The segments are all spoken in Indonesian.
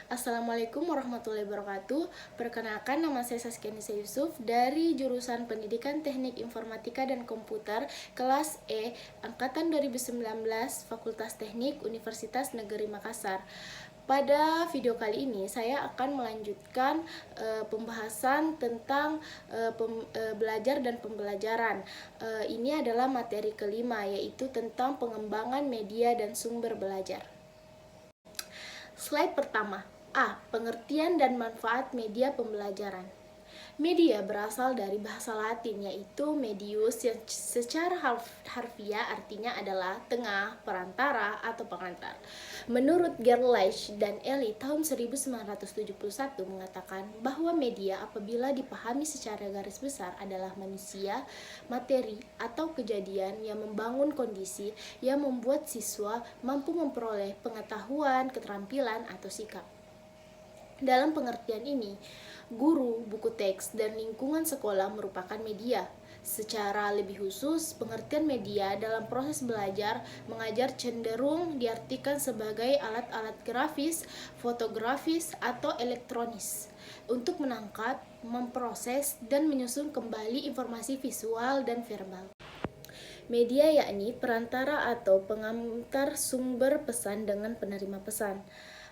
Assalamualaikum warahmatullahi wabarakatuh. Perkenalkan, nama saya Saskia Nisa Yusuf dari jurusan Pendidikan Teknik Informatika dan Komputer kelas E angkatan 2019 Fakultas Teknik Universitas Negeri Makassar. Pada video kali ini saya akan melanjutkan pembahasan tentang belajar dan pembelajaran. Ini adalah materi kelima, yaitu tentang pengembangan media dan sumber belajar. Slide pertama. A. Pengertian dan manfaat media pembelajaran. Media berasal dari bahasa Latin, yaitu medius, yang secara harfiah artinya adalah tengah, perantara, atau pengantar. Menurut Gerlach dan Eli tahun 1971 mengatakan bahwa media apabila dipahami secara garis besar adalah manusia, materi, atau kejadian yang membangun kondisi yang membuat siswa mampu memperoleh pengetahuan, keterampilan, atau sikap. Dalam pengertian ini, guru, buku teks, dan lingkungan sekolah merupakan media. Secara lebih khusus, pengertian media dalam proses belajar mengajar cenderung diartikan sebagai alat-alat grafis, fotografis, atau elektronis untuk menangkap, memproses, dan menyusun kembali informasi visual dan verbal. Media yakni perantara atau pengantar sumber pesan dengan penerima pesan.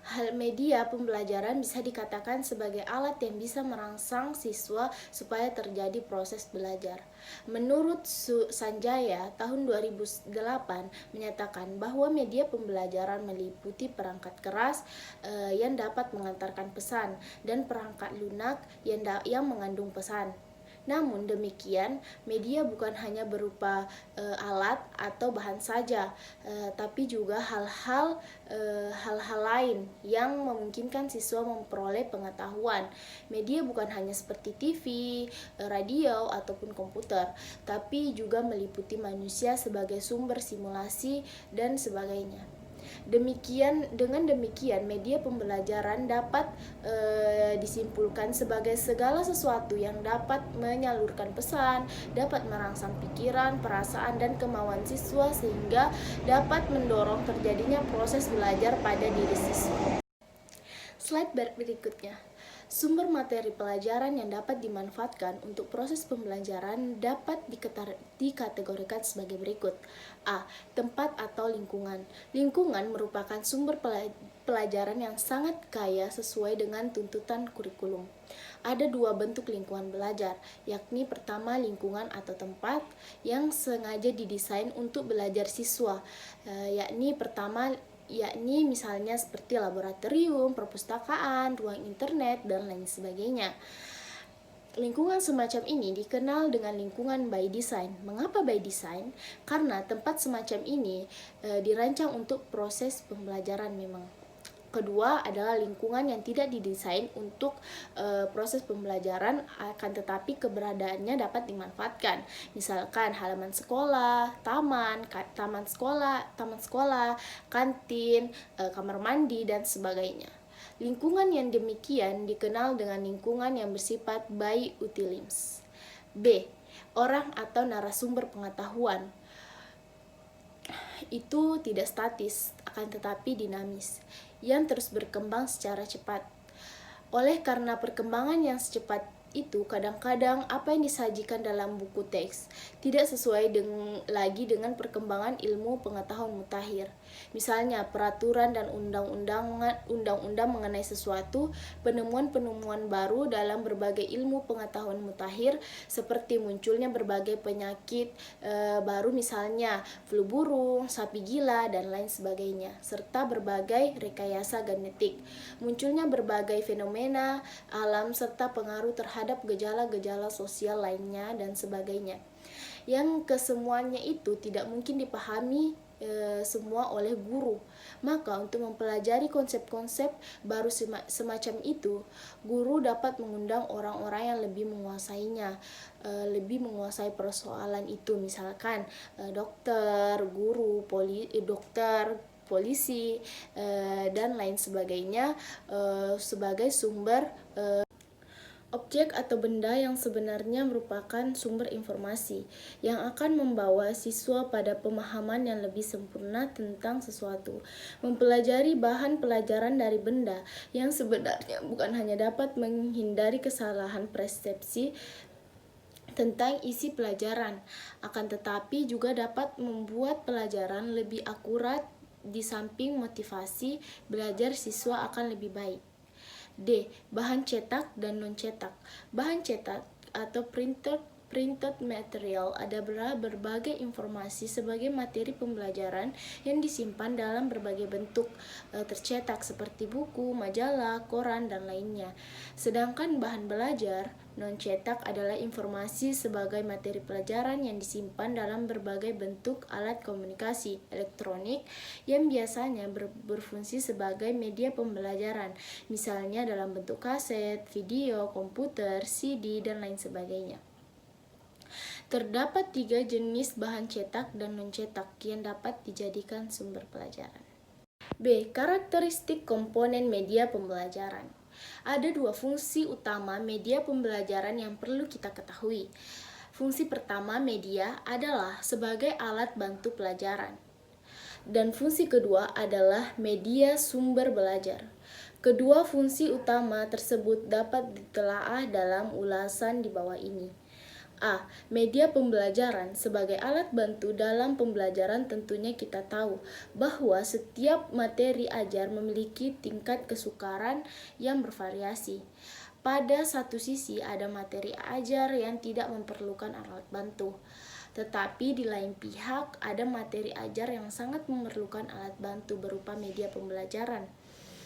Hal media pembelajaran bisa dikatakan sebagai alat yang bisa merangsang siswa supaya terjadi proses belajar. Menurut Sanjaya tahun 2008 menyatakan bahwa media pembelajaran meliputi perangkat keras yang dapat mengantarkan pesan dan perangkat lunak yang mengandung pesan. Namun demikian, media bukan hanya berupa alat atau bahan saja, tapi juga hal-hal lain yang memungkinkan siswa memperoleh pengetahuan. Media bukan hanya seperti TV, radio, ataupun komputer, tapi juga meliputi manusia sebagai sumber simulasi dan sebagainya. Dengan demikian, media pembelajaran dapat disimpulkan sebagai segala sesuatu yang dapat menyalurkan pesan, dapat merangsang pikiran, perasaan, dan kemauan siswa sehingga dapat mendorong terjadinya proses belajar pada diri siswa. Slide berikutnya. Sumber materi pelajaran yang dapat dimanfaatkan untuk proses pembelajaran dapat dikategorikan sebagai berikut. A. Tempat atau lingkungan. Lingkungan merupakan sumber pelajaran yang sangat kaya sesuai dengan tuntutan kurikulum. Ada dua bentuk lingkungan belajar, yakni pertama lingkungan atau tempat yang sengaja didesain untuk belajar siswa, yakni misalnya seperti laboratorium, perpustakaan, ruang internet, dan lain sebagainya. Lingkungan semacam ini dikenal dengan lingkungan by design. Mengapa by design? Karena tempat semacam ini dirancang untuk proses pembelajaran memang. Kedua adalah lingkungan yang tidak didesain untuk proses pembelajaran, akan tetapi keberadaannya dapat dimanfaatkan. Misalkan halaman sekolah, taman sekolah, kantin, kamar mandi, dan sebagainya. Lingkungan yang demikian dikenal dengan lingkungan yang bersifat by utilims. B. Orang atau narasumber pengetahuan itu tidak statis, akan tetapi dinamis, yang terus berkembang secara cepat. Oleh karena perkembangan yang secepat itu, kadang-kadang apa yang disajikan dalam buku teks tidak sesuai lagi dengan perkembangan ilmu pengetahuan mutakhir. Misalnya, peraturan dan undang-undang mengenai sesuatu, penemuan-penemuan baru dalam berbagai ilmu pengetahuan mutakhir, seperti munculnya berbagai penyakit baru, misalnya flu burung, sapi gila, dan lain sebagainya, serta berbagai rekayasa genetik. Munculnya berbagai fenomena alam serta pengaruh terhadap gejala-gejala sosial lainnya dan sebagainya, yang kesemuanya itu tidak mungkin dipahami semua oleh guru. Maka untuk mempelajari konsep-konsep baru semacam itu, guru dapat mengundang orang-orang yang lebih menguasainya, lebih menguasai persoalan itu, misalkan dokter, guru, polisi, dan lain sebagainya, sebagai sumber Objek atau benda yang sebenarnya merupakan sumber informasi yang akan membawa siswa pada pemahaman yang lebih sempurna tentang sesuatu. Mempelajari bahan pelajaran dari benda yang sebenarnya bukan hanya dapat menghindari kesalahan persepsi tentang isi pelajaran, akan tetapi juga dapat membuat pelajaran lebih akurat di samping motivasi belajar siswa akan lebih baik. D. Bahan cetak dan non-cetak. Bahan cetak atau printed material adalah berbagai informasi sebagai materi pembelajaran yang disimpan dalam berbagai bentuk tercetak seperti buku, majalah, koran, dan lainnya. Sedangkan bahan belajar non-cetak adalah informasi sebagai materi pelajaran yang disimpan dalam berbagai bentuk alat komunikasi elektronik yang biasanya berfungsi sebagai media pembelajaran, misalnya dalam bentuk kaset, video, komputer, CD, dan lain sebagainya. Terdapat 3 jenis bahan cetak dan non-cetak yang dapat dijadikan sumber pelajaran. B. Karakteristik komponen media pembelajaran. Ada 2 fungsi utama media pembelajaran yang perlu kita ketahui. Fungsi pertama media adalah sebagai alat bantu pelajaran. Dan fungsi kedua adalah media sumber belajar. Kedua fungsi utama tersebut dapat ditelaah dalam ulasan di bawah ini. A. Media pembelajaran sebagai alat bantu dalam pembelajaran. Tentunya kita tahu bahwa setiap materi ajar memiliki tingkat kesukaran yang bervariasi. Pada satu sisi ada materi ajar yang tidak memerlukan alat bantu, tetapi di lain pihak ada materi ajar yang sangat memerlukan alat bantu berupa media pembelajaran.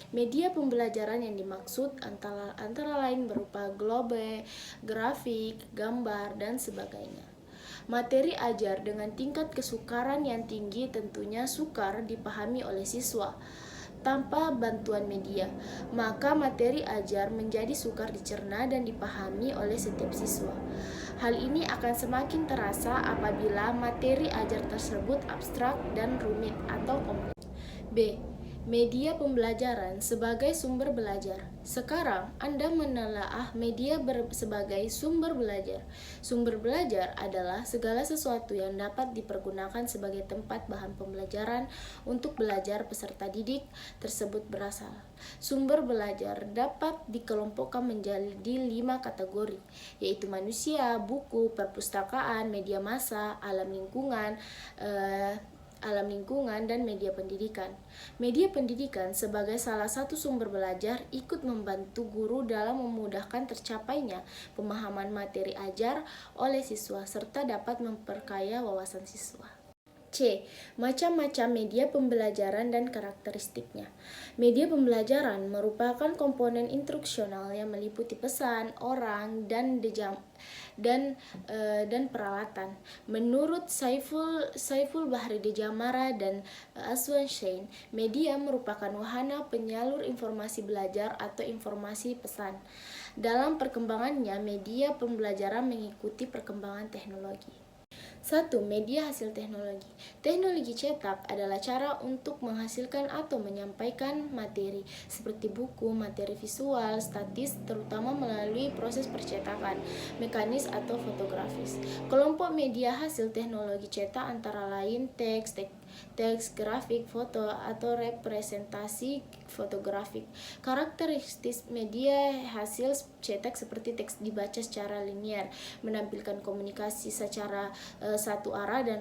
Media pembelajaran yang dimaksud antara lain berupa globe, grafik, gambar, dan sebagainya. Materi ajar dengan tingkat kesukaran yang tinggi tentunya sukar dipahami oleh siswa. Tanpa bantuan media, maka materi ajar menjadi sukar dicerna dan dipahami oleh setiap siswa. Hal ini akan semakin terasa apabila materi ajar tersebut abstrak dan rumit atau kompleks. B. Media pembelajaran sebagai sumber belajar. Sekarang Anda menelaah media sebagai sumber belajar. Sumber belajar adalah segala sesuatu yang dapat dipergunakan sebagai tempat bahan pembelajaran untuk belajar peserta didik tersebut berasal. Sumber belajar dapat dikelompokkan menjadi 5 kategori, yaitu manusia, buku, perpustakaan, media massa, alam lingkungan, dan media pendidikan. Media pendidikan sebagai salah satu sumber belajar ikut membantu guru dalam memudahkan tercapainya pemahaman materi ajar oleh siswa serta dapat memperkaya wawasan siswa. C. Macam-macam media pembelajaran dan karakteristiknya. Media pembelajaran merupakan komponen instruksional yang meliputi pesan, orang, dan peralatan. Menurut Saiful Bahri Dejamara dan Aswan Shein, media merupakan wahana penyalur informasi belajar atau informasi pesan. Dalam perkembangannya, media pembelajaran mengikuti perkembangan teknologi. 1. Media hasil teknologi. Teknologi cetak adalah cara untuk menghasilkan atau menyampaikan materi seperti buku, materi visual, statis, terutama melalui proses percetakan, mekanis atau fotografis. Kelompok media hasil teknologi cetak antara lain teks, grafik, foto, atau representasi fotografik. Karakteristik media hasil cetak seperti teks dibaca secara linear, menampilkan komunikasi secara satu arah dan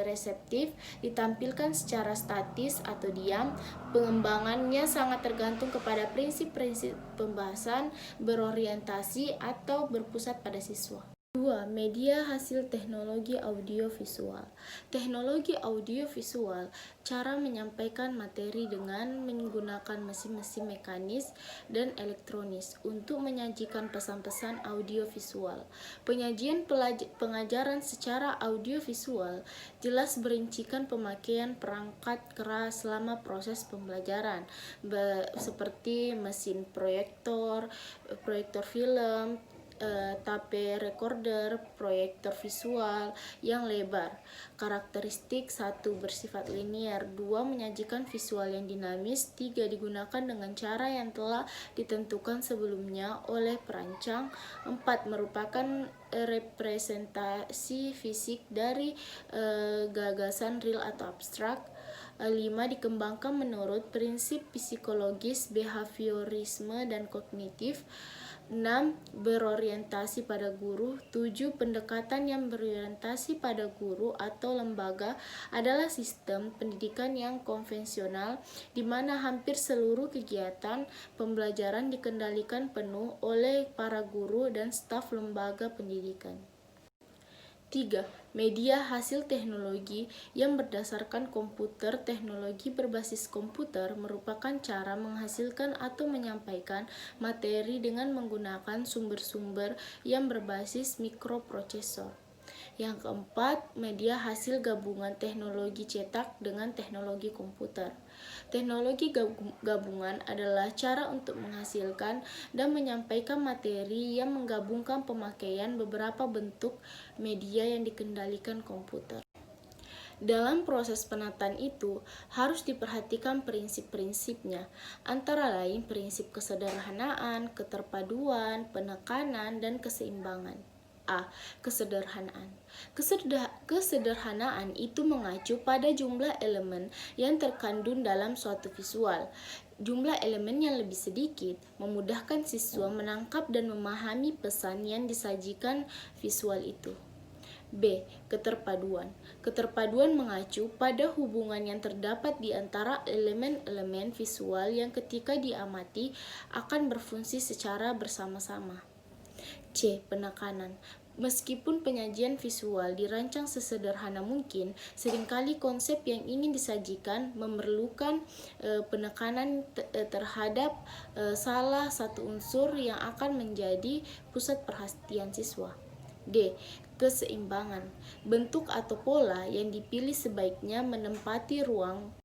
reseptif, ditampilkan secara statis atau diam. Pengembangannya sangat tergantung kepada prinsip-prinsip pembahasan, berorientasi atau berpusat pada siswa. 2. Media hasil teknologi audiovisual. Teknologi audiovisual, cara menyampaikan materi dengan menggunakan mesin-mesin mekanis dan elektronis untuk menyajikan pesan-pesan audiovisual. Penyajian pengajaran secara audiovisual jelas berincikan pemakaian perangkat keras selama proses pembelajaran, seperti mesin proyektor film, tape recorder, proyektor visual yang lebar. Karakteristik 1 bersifat linear, 2 menyajikan visual yang dinamis, 3 digunakan dengan cara yang telah ditentukan sebelumnya oleh perancang, 4 merupakan representasi fisik dari gagasan real atau abstrak, 5 dikembangkan menurut prinsip psikologis, behaviorisme, dan kognitif, 6 berorientasi pada guru, 7 pendekatan yang berorientasi pada guru atau lembaga adalah sistem pendidikan yang konvensional di mana hampir seluruh kegiatan pembelajaran dikendalikan penuh oleh para guru dan staf lembaga pendidikan. 3. Media hasil teknologi yang berdasarkan komputer. Teknologi berbasis komputer merupakan cara menghasilkan atau menyampaikan materi dengan menggunakan sumber-sumber yang berbasis mikroprosesor. Yang keempat, media hasil gabungan teknologi cetak dengan teknologi komputer. Teknologi gabungan adalah cara untuk menghasilkan dan menyampaikan materi yang menggabungkan pemakaian beberapa bentuk media yang dikendalikan komputer. Dalam proses penataan itu, harus diperhatikan prinsip-prinsipnya, antara lain prinsip kesederhanaan, keterpaduan, penekanan, dan keseimbangan. A. Kesederhanaan. Kesederhanaan itu mengacu pada jumlah elemen yang terkandung dalam suatu visual. Jumlah elemen yang lebih sedikit memudahkan siswa menangkap dan memahami pesan yang disajikan visual itu. B. Keterpaduan. Keterpaduan mengacu pada hubungan yang terdapat di antara elemen-elemen visual yang ketika diamati akan berfungsi secara bersama-sama. C. Penekanan. Meskipun penyajian visual dirancang sesederhana mungkin, seringkali konsep yang ingin disajikan memerlukan penekanan terhadap salah satu unsur yang akan menjadi pusat perhatian siswa. D. Keseimbangan. Bentuk atau pola yang dipilih sebaiknya menempati ruang